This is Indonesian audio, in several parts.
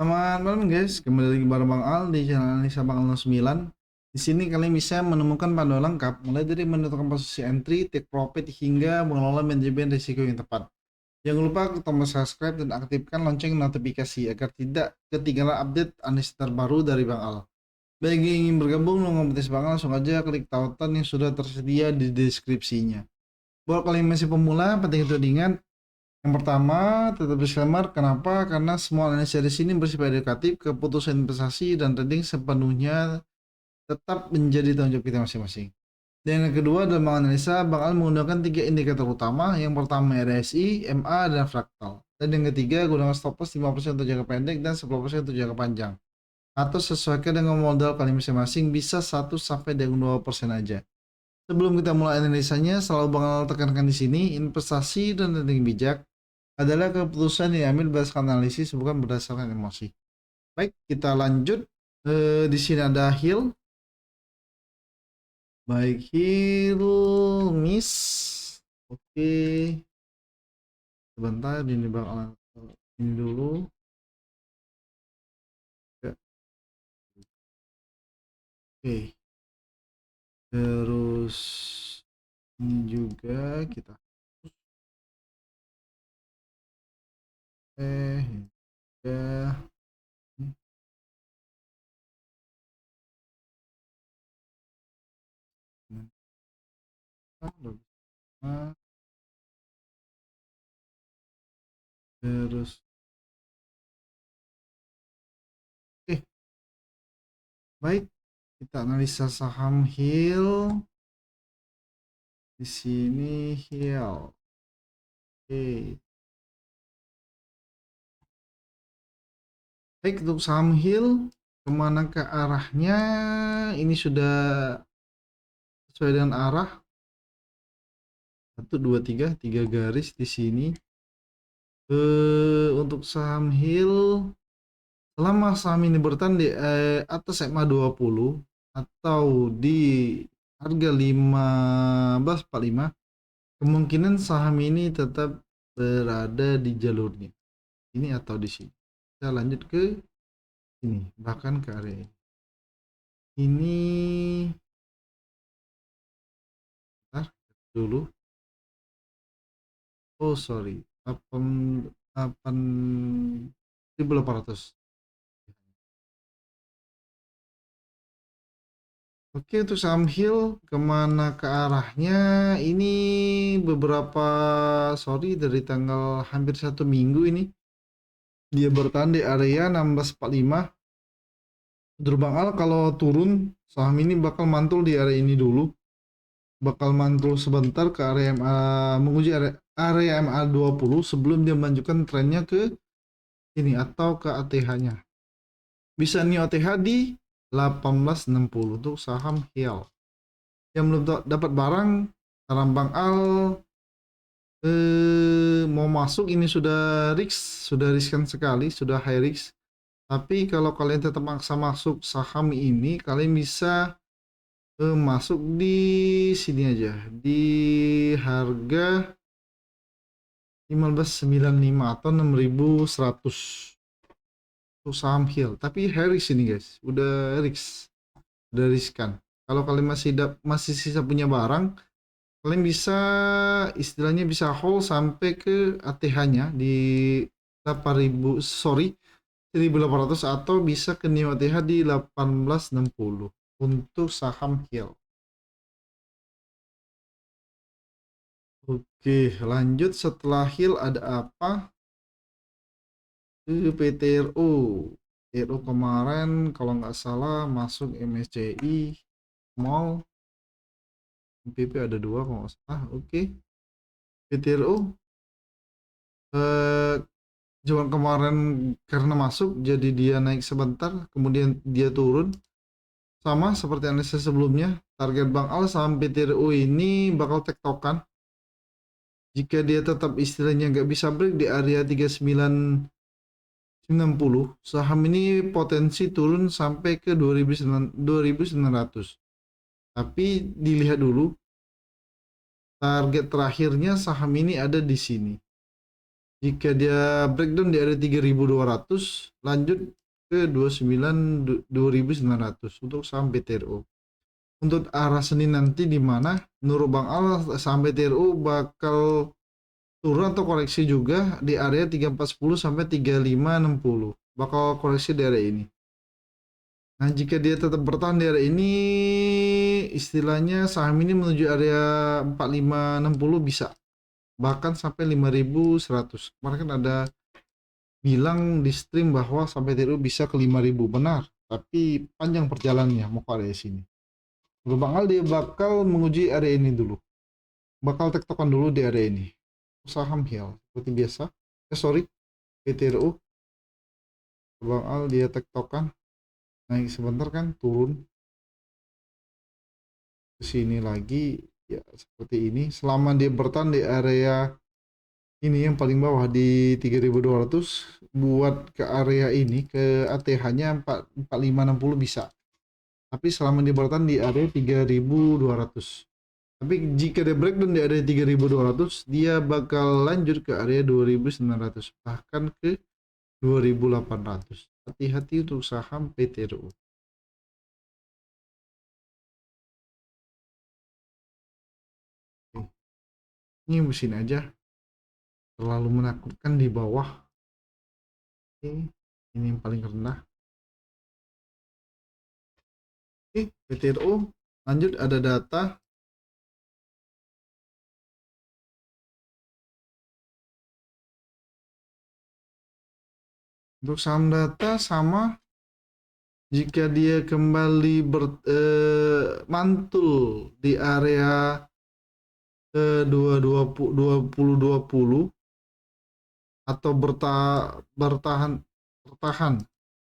Selamat malam guys, kembali lagi bareng Bang Al di channel Analisa Bang Al 09. Di sini kalian bisa menemukan panduan lengkap mulai dari menentukan posisi entry, take profit hingga mengelola manajemen risiko yang tepat. Jangan lupa klik tombol subscribe dan aktifkan lonceng notifikasi agar tidak ketinggalan update analisa terbaru dari Bang Al. Bagi yang ingin bergabung dengan komunitas Bang Al, langsung aja klik tautan yang sudah tersedia di deskripsinya. Buat kalian yang masih pemula, penting untuk diingat yang pertama, tetap disclaimer. Kenapa? Karena semua analisa di sini bersifat edukatif, keputusan investasi dan trading sepenuhnya tetap menjadi tanggung jawab kita masing-masing. Dan yang kedua, dalam menganalisa, Bang Al menggunakan tiga indikator utama. Yang pertama RSI, MA, dan fraktal. Dan yang ketiga, gunakan stop loss 5% untuk jangka pendek dan 10% untuk jangka panjang. Atau sesuaikan dengan modal kalian masing-masing, bisa 1-2% aja. Sebelum kita mulai analisanya, selalu Bang Al tekankan di sini, investasi dan trading bijak adalah keputusan yang diambil berdasarkan analisis bukan berdasarkan emosi. Baik, kita lanjut. Di sini ada Hill, baik Hill, Miss. Oke, sebentar ini Bang Alan. Ini dulu. Ya, oke, terus ini juga kita. Ya, terus. Oke, baik. Kita analisa saham Hill. Di sini Hill. Oke. Baik, untuk saham Hill, kemana ke arahnya? Ini sudah sesuai dengan arah. 1, 2, 3, 3 garis di sini. Untuk saham Hill, selama saham ini bertahan di atas SMA 20 atau di harga 15.45, kemungkinan saham ini tetap berada di jalurnya. Ini atau di sini. Kita lanjut ke ini, bahkan ke area ini. Ini dulu. Oh sorry, 8.800. Oke, untuk saham Hill kemana ke arahnya? Ini beberapa, sorry, dari tanggal hampir 1 minggu ini dia bertahan di area 16.45. Bang Al, kalau turun saham ini bakal mantul di area ini dulu, bakal mantul sebentar ke area MA, menguji area MA 20 sebelum dia melanjutkan trennya ke ini atau ke ATH-nya. Bisa nih OTH di 1860 untuk saham Hill. Yang belum dapat barang, saran Bang Al mau masuk ini sudah riskan sekali, sudah high risk. Tapi kalau kalian tetap maksa masuk saham ini, kalian bisa masuk di sini aja, di harga 1595 atau 6100 untuk saham Hill. Tapi high risk ini guys, udah riskan. Kalau kalian masih sisa punya barang, kalian bisa istilahnya bisa hold sampai ke ATH-nya di 8.000, sorry, 1.800, atau bisa ke new ATH di 1860 untuk saham Hill. Oke, lanjut setelah Hill ada apa? PTRO. PTRO kemarin kalau nggak salah masuk MSCI Mall. MPP ada 2 kalau nggak salah. Oke. PTRO zaman kemarin karena masuk jadi dia naik sebentar kemudian dia turun, sama seperti analisis sebelumnya. Target Bang Al saham PTRO ini bakal tektokan jika dia tetap istilahnya nggak bisa break di area 3990. Saham ini potensi turun sampai ke 2900. Tapi dilihat dulu target terakhirnya saham ini ada di sini. Jika dia breakdown di area 3.200, lanjut ke 29.900 untuk saham BTRO. Untuk arah Senin nanti di mana menurut Bang Al saham BTRO bakal turun atau koreksi juga di area 3410 sampai 3560. Bakal koreksi di area ini. Nah, jika dia tetap bertahan di area ini, istilahnya saham ini menuju area 4560 bisa. Bahkan sampai 5100. Kemarin kan ada bilang di stream bahwa sampai TRU bisa ke 5000, benar, tapi panjang perjalanannya mau ke area sini. Bang Al dia bakal menguji area ini dulu, bakal tektokan dulu di area ini. Saham Hill seperti biasa, sorry, PTRU. Bang Al dia tektokan, naik sebentar kan, turun ke sini lagi ya seperti ini. Selama dia bertahan di area ini yang paling bawah di 3200, buat ke area ini ke ATH-nya 4560 bisa. Tapi selama dia bertahan di area 3200. Tapi jika dia breakdown di area 3200, dia bakal lanjut ke area 2900 bahkan ke 2800. Hati-hati untuk saham PTRU. Ini mesin aja terlalu menakutkan di bawah. Oke, ini yang paling rendah. Oke, PTRU lanjut, ada data. Untuk saham data sama, jika dia kembali mantul di area 2020 atau bertahan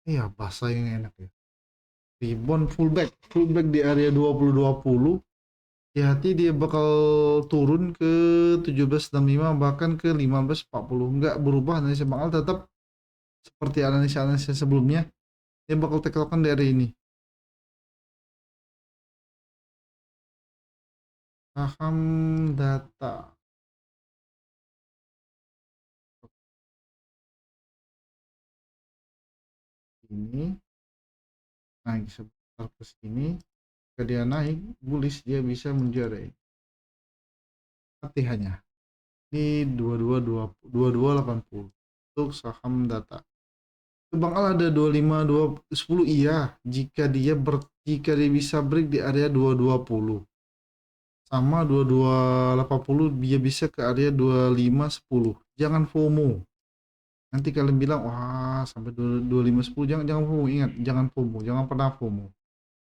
iya bahasa yang enak ya, rebound fullback di area 2020, hati-hati dia bakal turun ke 1765 bahkan ke 1540. Nggak berubah analisa Bang Al, tetap seperti analisa sebelumnya, dia bakal tektokan dari ini. Saham data ini naik sebentar ke sini, jika dia naik bullish dia bisa menjuarai latihannya di 2280 untuk saham data. Bang Al ada 25210, iya jika dia bisa break di area 220 sama 2280, dia bisa ke area 2510. Jangan FOMO. Nanti kalian bilang wah sampai 2510, jangan FOMO. Ingat, jangan FOMO, jangan pernah FOMO.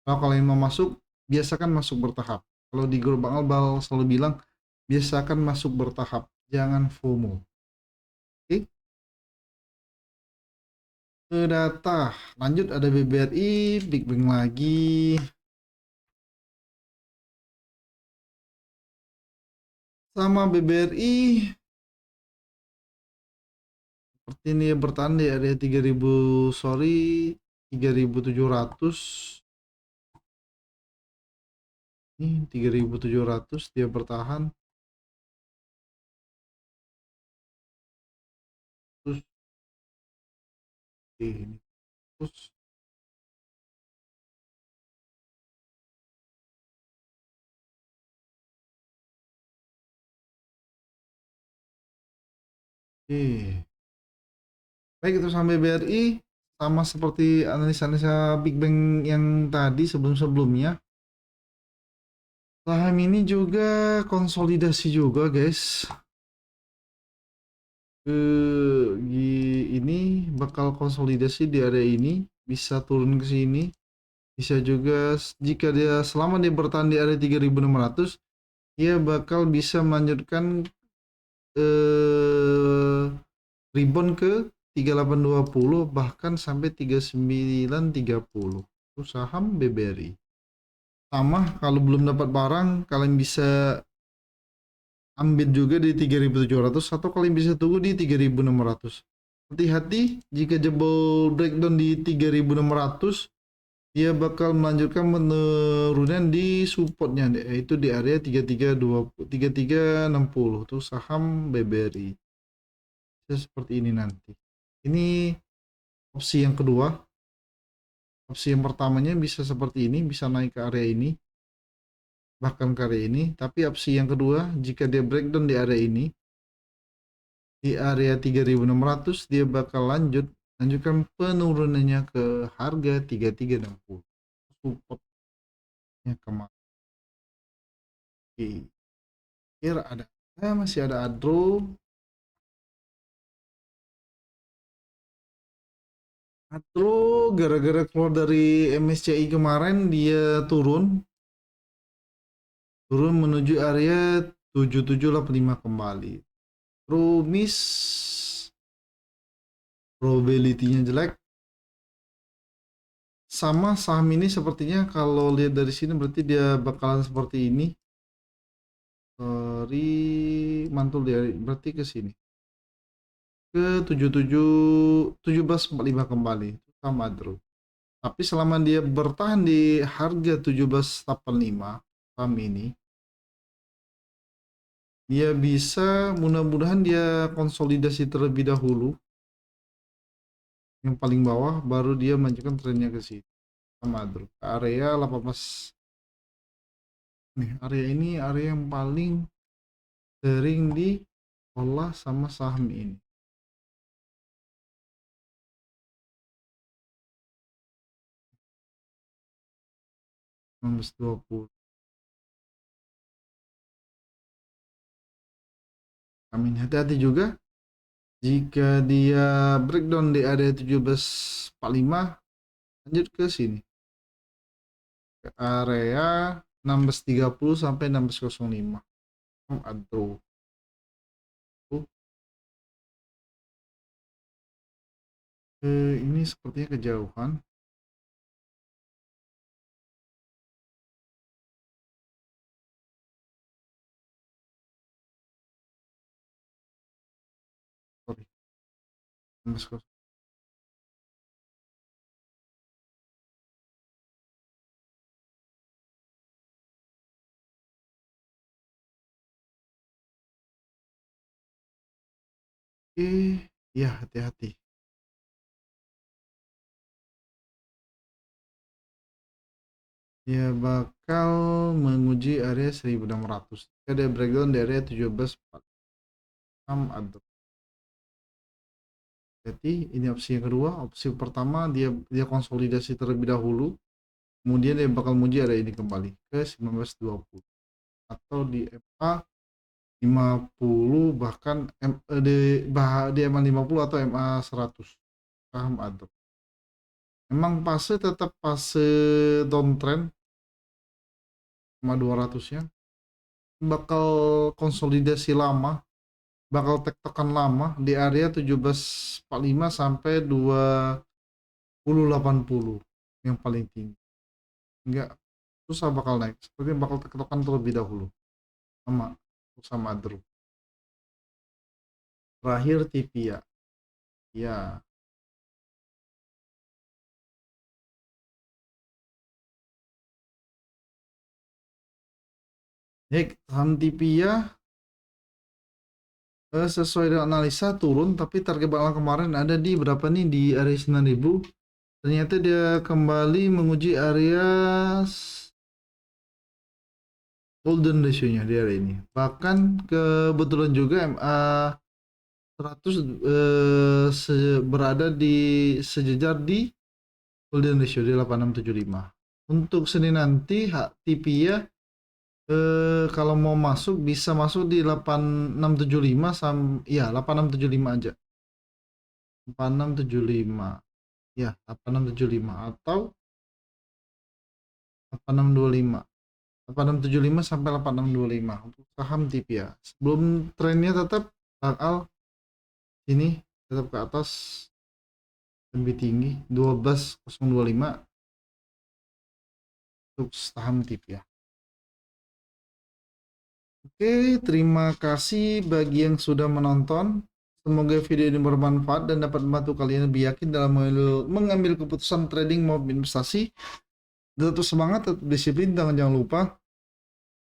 Kalau kalian mau masuk, biasakan masuk bertahap. Kalau di grup Bang Al selalu bilang biasakan masuk bertahap, jangan FOMO. Oke, ke data lanjut, ada BBRI, Big Bang lagi. Sama BBRI seperti ini ya, bertahan di area 3000, sorry, 3700. Ini 3700 dia bertahan. Terus ini terus baik, itu sampai BRI sama seperti analisa Big Bang yang tadi sebelumnya. Saham ini juga konsolidasi juga guys. Ini bakal konsolidasi di area ini, bisa turun ke sini, bisa juga jika dia selama dia bertahan di area 3600, dia bakal bisa melanjutkan rebound ke 3820 bahkan sampai 3930. Itu saham BBRI. Sama, kalau belum dapat barang kalian bisa ambil juga di 3700 atau kalian bisa tunggu di 3600. Hati-hati jika jebol breakdown di 3600, dia bakal melanjutkan penurunan di supportnya, yaitu di area 3360. Itu saham BBRI. seperti ini nanti. Ini opsi yang kedua. Opsi yang pertamanya bisa seperti ini, bisa naik ke area ini, bahkan ke area ini. Tapi opsi yang kedua, jika dia breakdown di area ini, di area 3600, dia bakal lanjutkan penurunannya ke harga 3360. Supportnya kemana? Oke. Kira ada, masih ada Adro. Gara-gara keluar dari MSCI kemarin dia turun menuju area 7785 kembali. Miss probability-nya jelek. Sama saham ini sepertinya kalau lihat dari sini berarti dia bakalan seperti ini. Sorry, mantul dia berarti ke sini. Ke 1745 kembali. Sama Adro. Tapi selama dia bertahan di harga 1785 saham ini, dia bisa, mudah-mudahan dia konsolidasi terlebih dahulu yang paling bawah, baru dia melanjutkan trennya ke sini sama Adro ke area 18. Nih area ini area yang paling sering diolah sama saham ini. -20. Amin, hati-hati juga jika dia breakdown di area 1745, lanjut ke sini ke area 1630 sampai 1605. Aduh, ini sepertinya kejauhan. Sorry, 16. Ya hati-hati. Dia bakal menguji area 1600. Ada breakdown di area 1746. Aduh. Jadi ini opsi yang kedua. Opsi pertama dia konsolidasi terlebih dahulu, kemudian dia bakal menguji area ini kembali ke 1920 atau di MA 50, bahkan di MA 50 atau MA 100. Paham Aduh. Memang fase tetap fase downtrend sama 200-nya bakal konsolidasi lama, bakal tektokan lama di area 1745 sampai 2080 yang paling tinggi. Enggak susah bakal naik, seperti bakal tektokan terlebih dahulu sama Adro. Terakhir Tipia. Ya. Saham Tipia sesuai dengan analisa turun, tapi target bakal kemarin ada di berapa nih, di area 9000. Ternyata dia kembali menguji area golden ratio-nya di area ini. Bahkan kebetulan juga MA 100 berada di sejajar di golden ratio di 8675. Untuk Senin nanti Tipia kalau mau masuk bisa masuk di 8675 ya 8675 aja. 8675. Ya, 8675 atau 8625. 8675 sampai 8625 untuk saham Tipia. Sebelum trennya tetap bakal ini tetap ke atas lebih tinggi 12025 untuk saham Tipia. Oke, terima kasih bagi yang sudah menonton. Semoga video ini bermanfaat dan dapat membantu kalian lebih yakin dalam mengambil keputusan trading maupun investasi. Tetap semangat, tetap disiplin, dan jangan lupa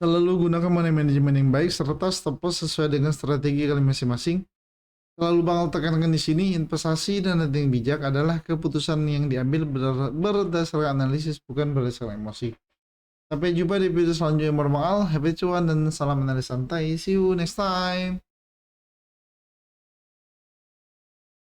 selalu gunakan money management yang baik serta stop loss sesuai dengan strategi kalian masing-masing. Selalu Bang Al tekankan di sini, investasi dan yang bijak adalah keputusan yang diambil berdasarkan analisis, bukan berdasarkan emosi. Sampai jumpa di video selanjutnya, Bang Al. Have a cuan dan salam analis santai. See you next time.